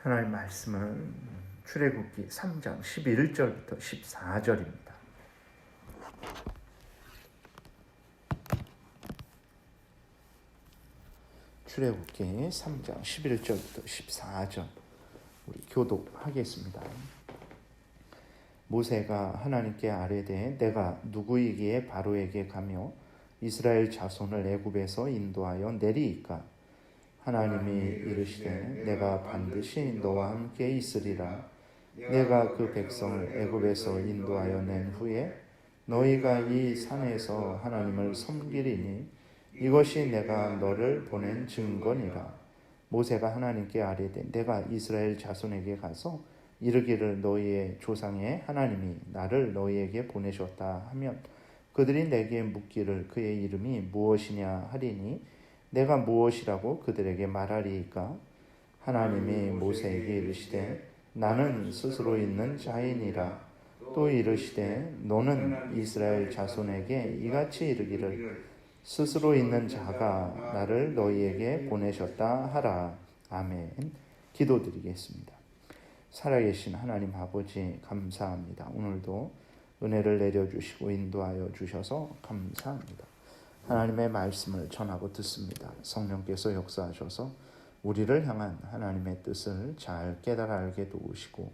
하나님 말씀은 출애굽기 3장 11절부터 14절입니다. 출애굽기 3장 11절부터 14절 우리 교독하겠습니다. 모세가 하나님께 아뢰되 내가 누구이기에 바로에게 가며 이스라엘 자손을 애굽에서 인도하여 내리이까? 하나님이 이르시되 내가 반드시 너와 함께 있으리라. 내가 그 백성을 애굽에서 인도하여 낸 후에 너희가 이 산에서 하나님을 섬기리니 이것이 내가 너를 보낸 증거니라. 모세가 하나님께 아뢰되 내가 이스라엘 자손에게 가서 이르기를 너희의 조상의 하나님이 나를 너희에게 보내셨다 하면 그들이 내게 묻기를 그의 이름이 무엇이냐 하리니 내가 무엇이라고 그들에게 말하리이까? 하나님이 모세에게 이르시되 나는 스스로 있는 자이니라. 또 이르시되 너는 이스라엘 자손에게 이같이 이르기를 스스로 있는 자가 나를 너희에게 보내셨다 하라. 아멘. 기도드리겠습니다. 살아계신 하나님 아버지 감사합니다. 오늘도 은혜를 내려주시고 인도하여 주셔서 감사합니다. 하나님의 말씀을 전하고 듣습니다. 성령께서 역사하셔서 우리를 향한 하나님의 뜻을 잘 깨달아 알게 도우시고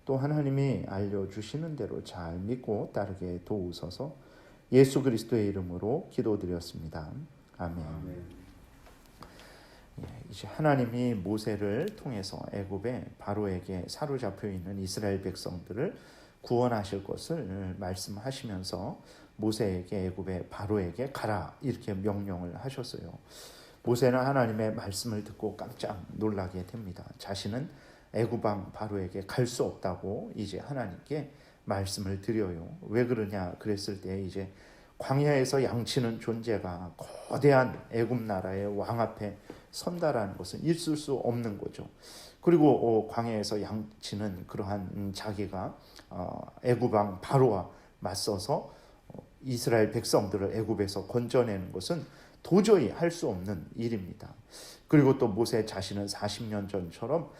또 하나님이 알려주시는 대로 잘 믿고 따르게 도우소서. 예수 그리스도의 이름으로 기도드렸습니다. 아멘. 이제 하나님이 모세를 통해서 애굽의 바로에게 사로잡혀 있는 이스라엘 백성들을 구원하실 것을 말씀하시면서 모세에게 애굽의 바로에게 가라 이렇게 명령을 하셨어요. 모세는 하나님의 말씀을 듣고 깜짝 놀라게 됩니다. 자신은 애굽 왕 바로에게 갈 수 없다고 이제 하나님께 말씀을 드려요. 왜 그러냐 그랬을 때 이제 광야에서 양치는 존재가 거대한 애굽 나라의 왕 앞에 선다라는 것은 있을 수 없는 거죠. 그리고 광야에서 양치는 그러한 자기가 애굽 왕 바로와 맞서서 이스라엘 백성들을 애굽에서 건져내는 것은 도저히 할 수 없는 일입니다. 그리고 또 모세 자신은 40년 전처럼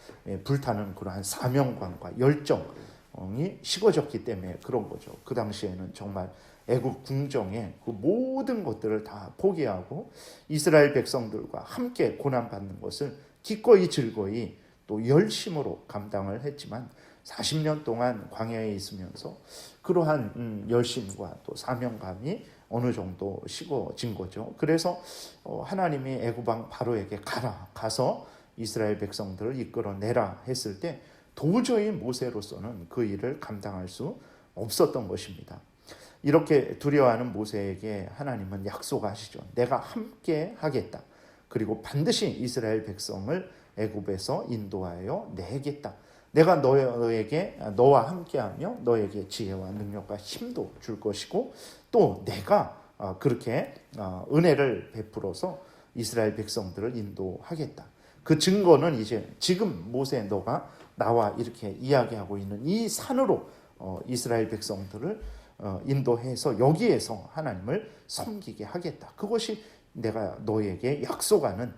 불타는 그러한 사명감과 열정이 식어졌기 때문에 그런 거죠. 그 당시에는 정말 애굽 궁정의 그 모든 것들을 다 포기하고 이스라엘 백성들과 함께 고난받는 것을 기꺼이 즐거이 또 열심으로 감당을 했지만 40년 동안 광야에 있으면서 그러한 열심과 또 사명감이 어느 정도 식어진 거죠. 그래서 하나님이 애굽 왕 바로에게 가서 이스라엘 백성들을 이끌어내라 했을 때 도저히 모세로서는 그 일을 감당할 수 없었던 것입니다. 이렇게 두려워하는 모세에게 하나님은 약속하시죠. 내가 함께 하겠다. 그리고 반드시 이스라엘 백성을 애굽에서 인도하여 내겠다. 내가 너와 함께하며 너에게 지혜와 능력과 힘도 줄 것이고 또 내가 그렇게 은혜를 베풀어서 이스라엘 백성들을 인도하겠다. 그 증거는 이제 지금 모세 너가 나와 이렇게 이야기하고 있는 이 산으로 이스라엘 백성들을 인도해서 여기에서 하나님을 섬기게 하겠다. 그것이 내가 너에게 약속하는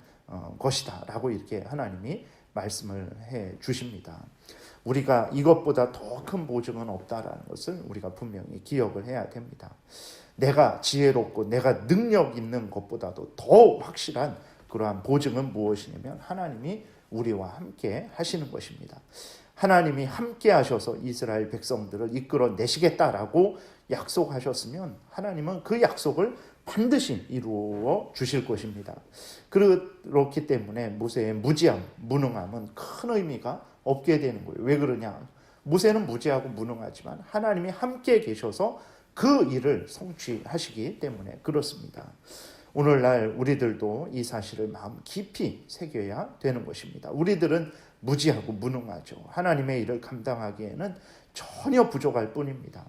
것이다 라고 이렇게 하나님이 말씀을 해 주십니다. 우리가 이것보다 더 큰 보증은 없다라는 것을 우리가 분명히 기억을 해야 됩니다. 내가 지혜롭고 내가 능력 있는 것보다도 더 확실한 그러한 보증은 무엇이냐면 하나님이 우리와 함께 하시는 것입니다. 하나님이 함께 하셔서 이스라엘 백성들을 이끌어 내시겠다라고 약속하셨으면 하나님은 그 약속을 반드시 이루어 주실 것입니다. 그렇기 때문에 모세의 무지함, 무능함은 큰 의미가 없게 되는 거예요. 왜 그러냐? 모세는 무지하고 무능하지만 하나님이 함께 계셔서 그 일을 성취하시기 때문에 그렇습니다. 오늘날 우리들도 이 사실을 마음 깊이 새겨야 되는 것입니다. 우리들은 무지하고 무능하죠. 하나님의 일을 감당하기에는 전혀 부족할 뿐입니다.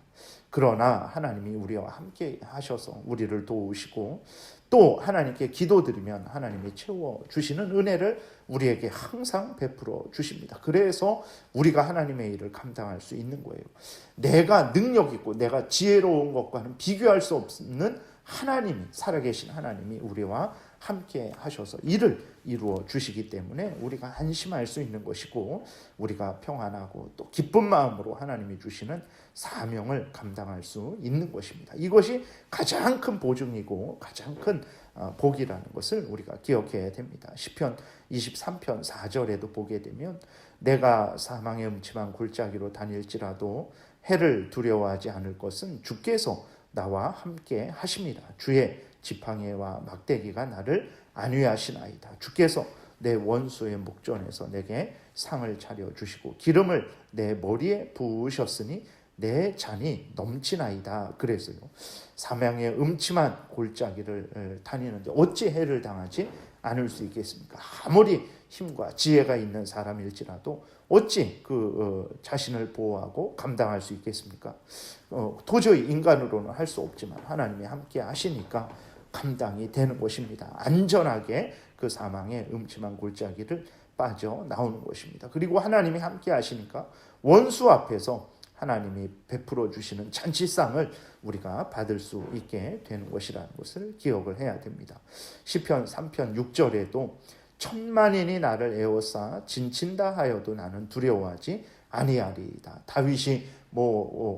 그러나 하나님이 우리와 함께 하셔서 우리를 도우시고 또 하나님께 기도드리면 하나님이 채워주시는 은혜를 우리에게 항상 베풀어 주십니다. 그래서 우리가 하나님의 일을 감당할 수 있는 거예요. 내가 능력 있고 내가 지혜로운 것과는 비교할 수 없는 하나님이, 살아계신 하나님이 우리와 함께 하셔서 일을 이루어 주시기 때문에 우리가 안심할 수 있는 것이고, 우리가 평안하고 또 기쁜 마음으로 하나님이 주시는 사명을 감당할 수 있는 것입니다. 이것이 가장 큰 보증이고 가장 큰 복이라는 것을 우리가 기억해야 됩니다. 시편 23편 4절에도 보게 되면, 내가 사망의 음침한 골짜기로 다닐지라도 해를 두려워하지 않을 것은 주께서 나와 함께 하심이라. 주의 지팡이와 막대기가 나를 안위하시나이다. 주께서 내 원수의 목전에서 내게 상을 차려 주시고 기름을 내 머리에 부으셨으니 내 잔이 넘치나이다. 그래서요, 사망의 음침한 골짜기를 다니는데 어찌 해를 당하지 않을 수 있겠습니까? 아무리 힘과 지혜가 있는 사람일지라도 어찌 자신을 보호하고 감당할 수 있겠습니까? 도저히 인간으로는 할 수 없지만 하나님이 함께 하시니까 감당이 되는 것입니다. 안전하게 그 사망의 음침한 골짜기를 빠져나오는 것입니다. 그리고 하나님이 함께 하시니까 원수 앞에서 하나님이 베풀어 주시는 잔치상을 우리가 받을 수 있게 되는 것이라는 것을 기억을 해야 됩니다. 시편 3편 6절에도 천만인이 나를 에워싸 진친다 하여도 나는 두려워하지 아니하리이다. 다윗이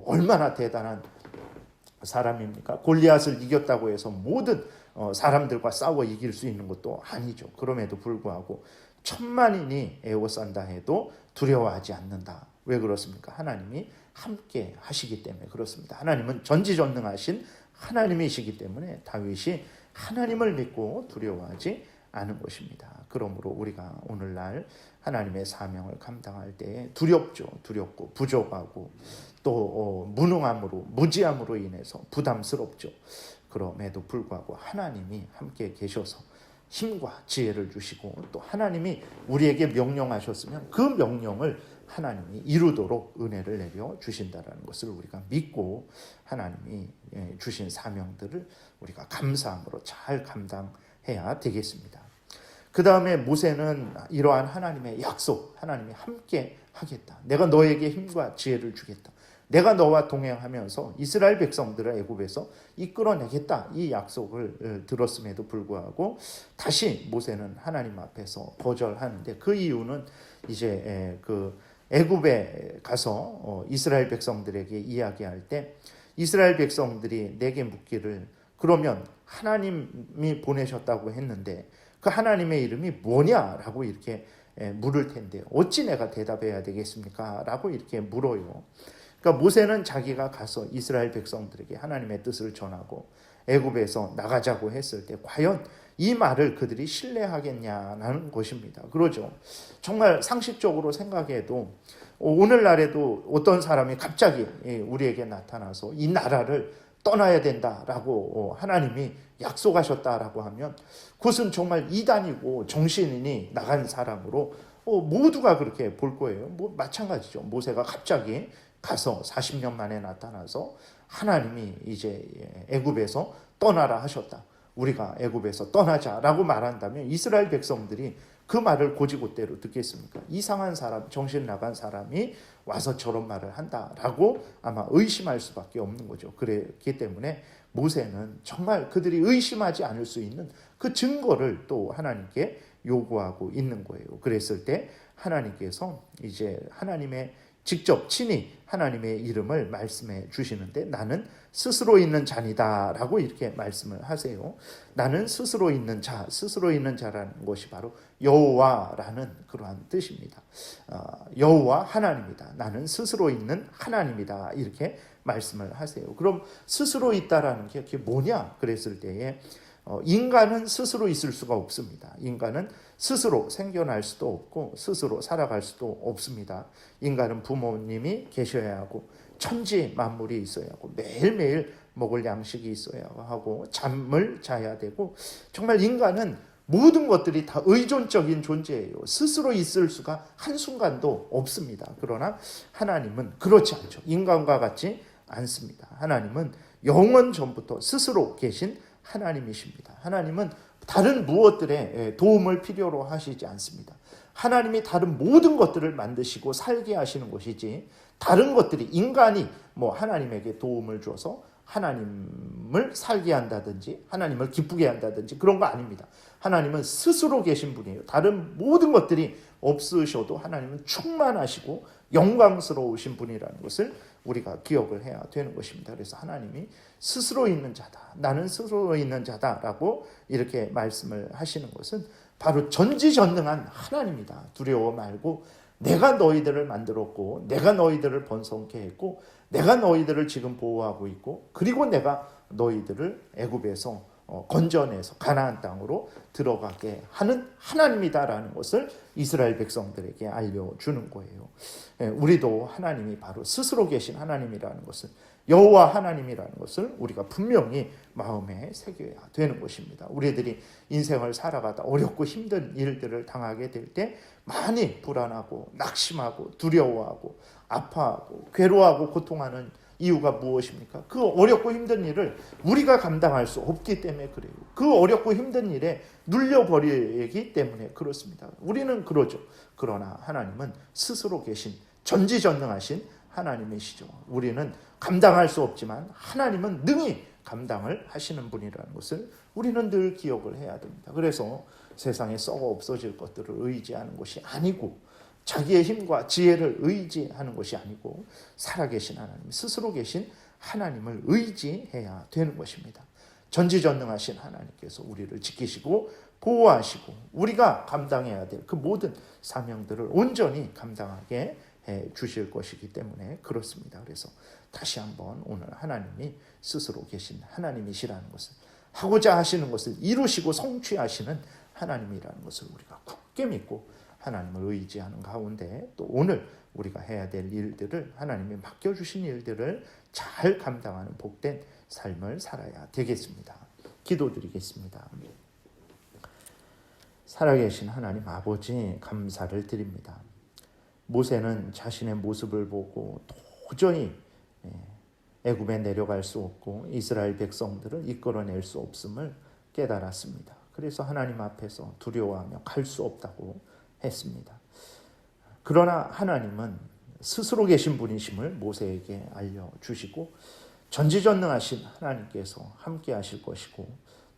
얼마나 대단한 사람입니까? 골리앗을 이겼다고 해서 모든 사람들과 싸워 이길 수 있는 것도 아니죠. 그럼에도 불구하고 천만인이 에워싼다 해도 두려워하지 않는다. 왜 그렇습니까? 하나님이 함께 하시기 때문에 그렇습니다. 하나님은 전지전능하신 하나님이시기 때문에 다윗이 하나님을 믿고 두려워하지 않은 것입니다. 그러므로 우리가 오늘날 하나님의 사명을 감당할 때에 두렵고 부족하고 또 무능함으로 무지함으로 인해서 부담스럽죠. 그럼에도 불구하고 하나님이 함께 계셔서 힘과 지혜를 주시고 또 하나님이 우리에게 명령하셨으면 그 명령을 하나님이 이루도록 은혜를 내려 주신다는 것을 우리가 믿고 하나님이 주신 사명들을 우리가 감사함으로 잘 감당해야 되겠습니다. 그 다음에 모세는 이러한 하나님의 약속, 하나님이 함께 하겠다. 내가 너에게 힘과 지혜를 주겠다. 내가 너와 동행하면서 이스라엘 백성들을 애굽에서 이끌어내겠다. 이 약속을 들었음에도 불구하고 다시 모세는 하나님 앞에서 거절하는데, 그 이유는 이제 애굽에 가서 이스라엘 백성들에게 이야기할 때 이스라엘 백성들이 내게 묻기를, 그러면 하나님이 보내셨다고 했는데 그 하나님의 이름이 뭐냐라고 이렇게 물을 텐데 어찌 내가 대답해야 되겠습니까? 라고 이렇게 물어요. 그러니까 모세는 자기가 가서 이스라엘 백성들에게 하나님의 뜻을 전하고 애굽에서 나가자고 했을 때 과연 이 말을 그들이 신뢰하겠냐는 것입니다. 그러죠. 정말 상식적으로 생각해도 오늘날에도 어떤 사람이 갑자기 우리에게 나타나서 이 나라를 떠나야 된다라고 하나님이 약속하셨다라고 하면 그것은 정말 이단이고 정신이 나간 사람으로 모두가 그렇게 볼 거예요. 마찬가지죠. 모세가 갑자기 가서 40년 만에 나타나서 하나님이 이제 애굽에서 떠나라 하셨다. 우리가 애굽에서 떠나자라고 말한다면 이스라엘 백성들이 그 말을 곧이곧대로 듣겠습니까? 이상한 사람, 정신 나간 사람이 와서 저런 말을 한다라고 아마 의심할 수밖에 없는 거죠. 그렇기 때문에 모세는 정말 그들이 의심하지 않을 수 있는 그 증거를 또 하나님께 요구하고 있는 거예요. 그랬을 때 하나님께서 이제 하나님의 직접 친히 하나님의 이름을 말씀해 주시는데, 나는 스스로 있는 자니다 라고 이렇게 말씀을 하세요. 나는 스스로 있는 자라는 것이 바로 여호와라는 그러한 뜻입니다. 여호와 하나님이다. 나는 스스로 있는 하나님이다. 이렇게 말씀을 하세요. 그럼 스스로 있다라는 게 그게 뭐냐? 그랬을 때에 인간은 스스로 있을 수가 없습니다. 인간은 스스로 생겨날 수도 없고 스스로 살아갈 수도 없습니다. 인간은 부모님이 계셔야 하고 천지 만물이 있어야 하고 매일매일 먹을 양식이 있어야 하고 잠을 자야 되고, 정말 인간은 모든 것들이 다 의존적인 존재예요. 스스로 있을 수가 한순간도 없습니다. 그러나 하나님은 그렇지 않죠. 인간과 같지 않습니다. 하나님은 영원 전부터 스스로 계신 하나님이십니다. 하나님은 다른 무엇들의 도움을 필요로 하시지 않습니다. 하나님이 다른 모든 것들을 만드시고 살게 하시는 것이지, 다른 것들이 인간이 하나님에게 도움을 줘서 하나님을 살게 한다든지 하나님을 기쁘게 한다든지 그런 거 아닙니다. 하나님은 스스로 계신 분이에요. 다른 모든 것들이 없으셔도 하나님은 충만하시고 영광스러우신 분이라는 것을 우리가 기억을 해야 되는 것입니다. 그래서 하나님이 스스로 있는 자다. 나는 스스로 있는 자다라고 이렇게 말씀을 하시는 것은 바로 전지전능한 하나님이다. 두려워 말고 내가 너희들을 만들었고 내가 너희들을 번성케 했고 내가 너희들을 지금 보호하고 있고 그리고 내가 너희들을 애굽에서 건져내서 가나안 땅으로 들어가게 하는 하나님이다라는 것을 이스라엘 백성들에게 알려주는 거예요. 우리도 하나님이 바로 스스로 계신 하나님이라는 것을 여호와 하나님이라는 것을 우리가 분명히 마음에 새겨야 되는 것입니다. 우리들이 인생을 살아가다 어렵고 힘든 일들을 당하게 될 때 많이 불안하고 낙심하고 두려워하고 아파하고 괴로워하고 고통하는 이유가 무엇입니까? 그 어렵고 힘든 일을 우리가 감당할 수 없기 때문에 그래요. 그 어렵고 힘든 일에 눌려버리기 때문에 그렇습니다. 우리는 그러죠. 그러나 하나님은 스스로 계신 전지전능하신 하나님이시죠. 우리는 감당할 수 없지만 하나님은 능히 감당을 하시는 분이라는 것을 우리는 늘 기억을 해야 됩니다. 그래서 세상에 썩어 없어질 것들을 의지하는 것이 아니고 자기의 힘과 지혜를 의지하는 것이 아니고 살아계신 하나님, 스스로 계신 하나님을 의지해야 되는 것입니다. 전지전능하신 하나님께서 우리를 지키시고 보호하시고 우리가 감당해야 될 그 모든 사명들을 온전히 감당하게 해 주실 것이기 때문에 그렇습니다. 그래서 다시 한번 오늘 하나님이 스스로 계신 하나님이시라는 것을 하고자 하시는 것을 이루시고 성취하시는 하나님이라는 것을 우리가 굳게 믿고 하나님을 의지하는 가운데 또 오늘 우리가 해야 될 일들을 하나님이 맡겨주신 일들을 잘 감당하는 복된 삶을 살아야 되겠습니다. 기도드리겠습니다. 살아계신 하나님 아버지 감사를 드립니다. 모세는 자신의 모습을 보고 도저히 애굽에 내려갈 수 없고 이스라엘 백성들을 이끌어낼 수 없음을 깨달았습니다. 그래서 하나님 앞에서 두려워하며 갈 수 없다고 했습니다. 그러나 하나님은 스스로 계신 분이심을 모세에게 알려주시고 전지전능하신 하나님께서 함께 하실 것이고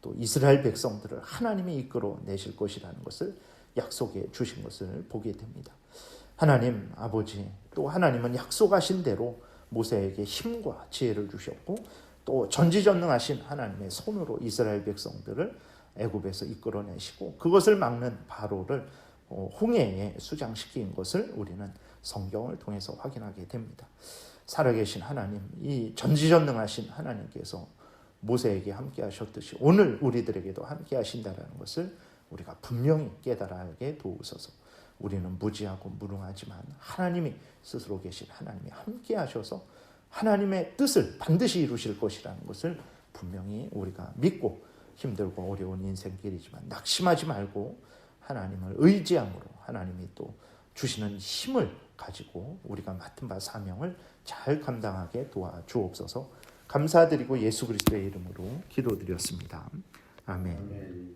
또 이스라엘 백성들을 하나님이 이끌어내실 것이라는 것을 약속해 주신 것을 보게 됩니다. 하나님 아버지 또 하나님은 약속하신 대로 모세에게 힘과 지혜를 주셨고 또 전지전능하신 하나님의 손으로 이스라엘 백성들을 애굽에서 이끌어내시고 그것을 막는 바로를 홍해에 수장시킨 것을 우리는 성경을 통해서 확인하게 됩니다. 살아계신 하나님, 이 전지전능하신 하나님께서 모세에게 함께 하셨듯이 오늘 우리들에게도 함께 하신다는 것을 우리가 분명히 깨달아게 도우소서. 우리는 무지하고 무능하지만 하나님이 스스로 계신 하나님이 함께 하셔서 하나님의 뜻을 반드시 이루실 것이라는 것을 분명히 우리가 믿고 힘들고 어려운 인생길이지만 낙심하지 말고 하나님을 의지함으로 하나님이 또 주시는 힘을 가지고 우리가 맡은 바 사명을 잘 감당하게 도와주옵소서. 감사드리고 예수 그리스도의 이름으로 기도드렸습니다. 아멘.